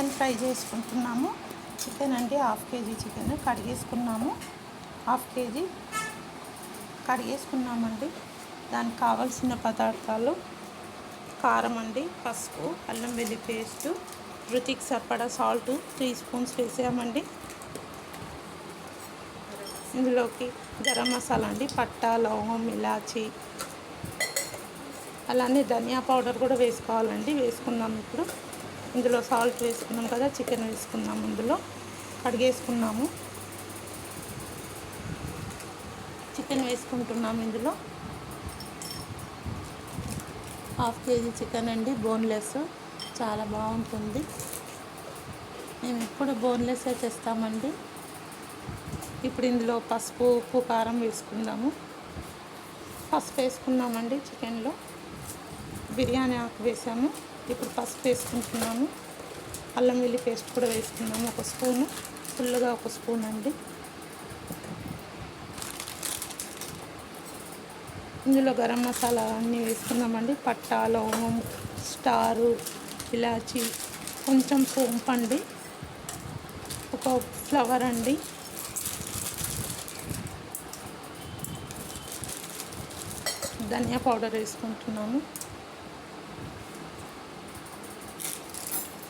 Chicken fry చేసుకుంటున్నాము. Chicken అండి, half KG chicken కడిగేసుకున్నాము. హాఫ్ కేజీ కడిగేసుకున్నామండి. దానికి కావాల్సిన పదార్థాలు: కారం అండి, పసుపు, అల్లం వెల్లుల్లి పేస్టు, రుచికి సరిపడా సాల్ట్ 3 స్పూన్స్ వేసామండి. ఇందులోకి గరం మసాలా అండి, పట్టా, లవంగం, ఇలాచి, అలానే ధనియా పౌడర్ కూడా వేసుకోవాలండి. వేసుకుందాం ఇప్పుడు. ఇందులో సాల్ట్ వేసుకున్నాం కదా, చికెన్ వేసుకున్నాము. ఇందులో కడిగేసుకున్నాము. చికెన్ వేసుకుంటున్నాము. ఇందులో హాఫ్ కేజీ చికెన్ అండి, బోన్లెస్, చాలా బాగుంటుంది. మేము ఎప్పుడు బోన్లెస్ తెస్తామండి. ఇప్పుడు ఇందులో పసుపు, ఉప్పు, కారం వేసుకుందాము. పసుపు వేసుకున్నామండి. చికెన్లో బిర్యానీ ఆకు వేసాము. ఇప్పుడు పసుపు వేసుకుంటున్నాము. అల్లం వెల్లుల్లి పేస్ట్ కూడా వేసుకున్నాము, 1 స్పూను, ఫుల్గా 1 స్పూన్ అండి. ఇందులో గరం మసాలా అన్నీ వేసుకున్నామండి. పట్టా, లవంగం, స్టారు, ఇలాచి, కొంచెం సోంపు అండి, 1 ఫ్లవర్ అండి, ధనియా పౌడర్ వేసుకుంటున్నాము.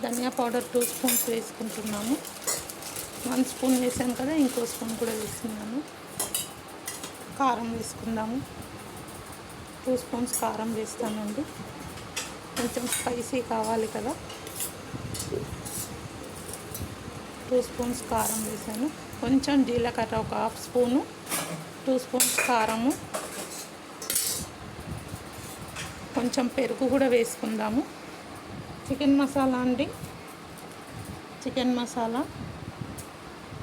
ధనియా పౌడర్ 2 స్పూన్స్ వేసుకుంటున్నాము. 1 స్పూన్ వేసాము కదా, ఇంకో స్పూన్ కూడా వేస్తున్నాము. కారం వేసుకుందాము. 2 స్పూన్స్ కారం వేస్తానండి. కొంచెం స్పైసీ కావాలి కదా, 2 స్పూన్స్ కారం వేసాను. కొంచెం జీలకర్ర 1 హాఫ్ స్పూను, 2 స్పూన్స్ కారము, కొంచెం పెరుగు కూడా వేసుకుందాము. చికెన్ మసాలా అండి, చికెన్ మసాలా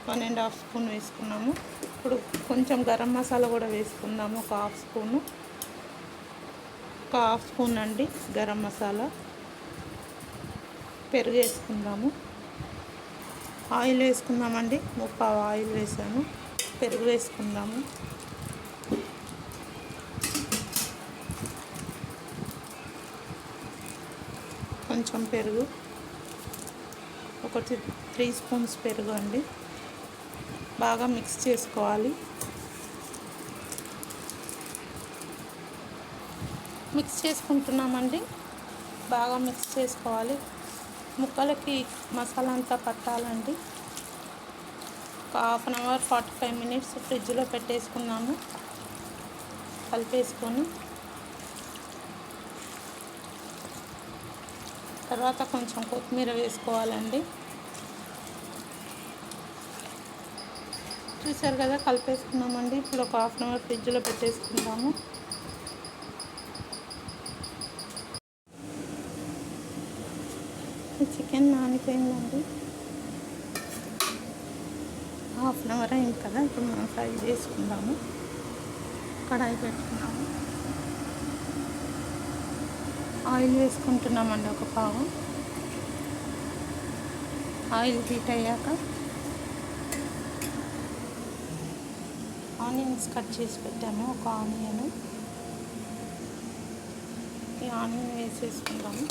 1.5 స్పూన్ వేసుకున్నాము. ఇప్పుడు కొంచెం గరం మసాలా కూడా వేసుకుందాము, 1 హాఫ్ స్పూను, 1 హాఫ్ స్పూన్ అండి గరం మసాలా. పెరుగు వేసుకుందాము. ఆయిల్ వేసుకుందామండి, 3 ఆయిల్ వేసాను. పెరుగు వేసుకుందాము. కొంచెం పెరుగు, 3 స్పూన్స్ పెరుగు అండి. బాగా మిక్స్ చేసుకోవాలి. మిక్స్ చేసుకుంటున్నామండి. బాగా మిక్స్ చేసుకోవాలి. ముక్కలకి మసాలా అంతా పట్టాలండి. 1 హాఫ్ అన్ అవర్ 45 మినిట్స్ ఫ్రిడ్జ్లో పెట్టేసుకున్నాము. కలిపేసుకొని తర్వాత కొంచెం కొత్తిమీర వేసుకోవాలండి. చూసారు కదా, కలిపేసుకున్నామండి. ఇప్పుడు 1 హాఫ్ అన్ అవర్ ఫ్రిడ్జ్లో పెట్టేసుకుందాము. చికెన్ నానిపోయిందండి. 1 హాఫ్ అన్ అవర్ అయింది కదా. ఇప్పుడు మనం ఫ్రై చేసుకుందాము. కడాయి పెట్టుకున్నాము. ఆయిల్ వేసుకుంటున్నామండి, 1 పావు. ఆయిల్ హీట్ అయ్యాక ఆనియన్స్ కట్ చేసి పెట్టాము, 1 ఆనియన్. ఈ ఆనియన్ వేసేసుకుందాము.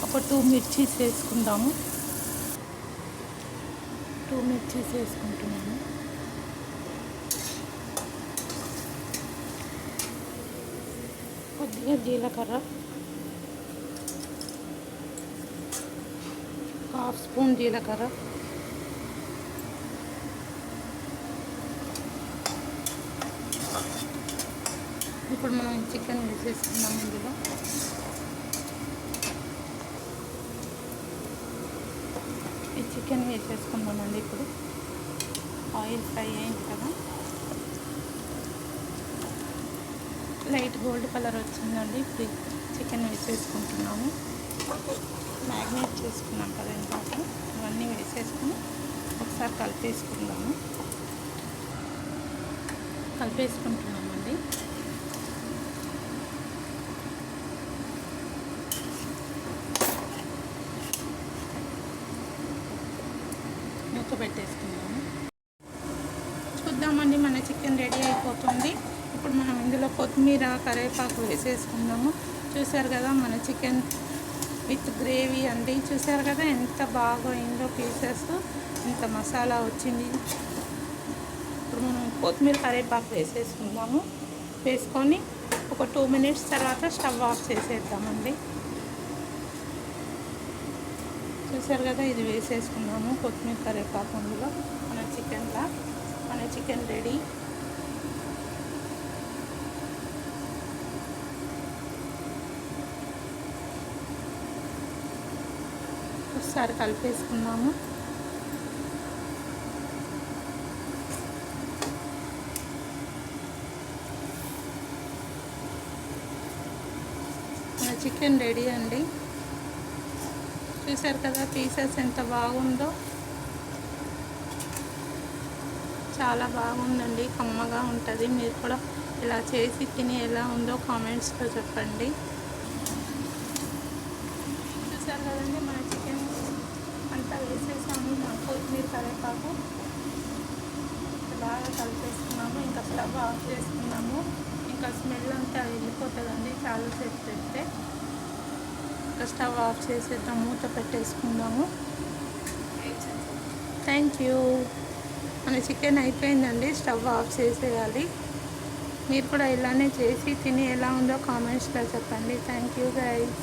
ఒక 2 మిర్చీస్ వేసుకుందాము. 2 మిర్చీస్ వేసుకుంటున్నాము. కొద్దిగా జీలకర్ర, 1 హాఫ్ స్పూన్ జీలకర్ర, ఇప్పుడు మనం చికెన్ వేసేసుకుందాం. ఇందులో ఈ చికెన్ వేసేసుకుందామండి. ఇప్పుడు ఆయిల్ ఫ్రై అయింది కదా, లైట్ గోల్డ్ కలర్ వచ్చిందండి. ఇప్పుడు చికెన్ వేసేసుకుంటున్నాము. మ్యాగ్నేట్ చేసుకున్నాం కదా ఇందాక, ఇవన్నీ వేసేసుకుని ఒకసారి కలిపేసుకుందాము. కలిపేసుకుంటున్నామండి. మూత పెట్టేసుకుందాము. చూద్దామండి, మన చికెన్ రెడీ అయిపోతుంది. ఇప్పుడు మనం ఇందులో కొత్తిమీర కరివేపాకు వేసేసుకుందాము. చూసారు కదా మన చికెన్ విత్ గ్రేవీ అండి. చూసారు కదా ఎంత బాగా అయిందో పీసెస్, ఇంత మసాలా వచ్చింది. ఇప్పుడు మనం కొత్తిమీర కరివేపాకు వేసేసుకుందాము. వేసుకొని ఒక 2 మినిట్స్ తర్వాత స్టవ్ ఆఫ్ చేసేద్దామండి. చూసారు కదా ఇది వేసేసుకున్నాము కొత్తిమీర కరివేపాకు. అందులో మన చికెన్ రెడీ. ఒకసారి కలిపేసుకున్నాము. మన చికెన్ రెడీ అండి. చూసారు కదా పీసెస్ ఎంత బాగుందో, చాలా బాగుందండి. కమ్మగా ఉంటుంది. మీరు కూడా ఇలా చేసి తిని ఎలా ఉందో కామెంట్స్లో చెప్పండి. చూసారు కదండి మన చికెన్ అంతా వేసేసాము. మన కొత్తిమీర కరివేపాకు బాగా కలిపేసుకున్నాము. ఇంకా స్టవ్ ఆఫ్ చేసుకున్నాము. ఇంకా స్మెల్ అంతా వెళ్ళిపోతుందండి చాలాసేపు పెడితే. ఇంకా స్టవ్ ఆఫ్ చేసేద్దాం, మూత పెట్టేసుకుందాము. Thank you. మన చికెన్ అయిపోయిందండి. స్టవ్ ఆఫ్ చేసేయాలి. మీరు కూడా ఇలానే చేసి తిని ఎలా ఉందో కామెంట్స్లో చెప్పండి. Thank you guys.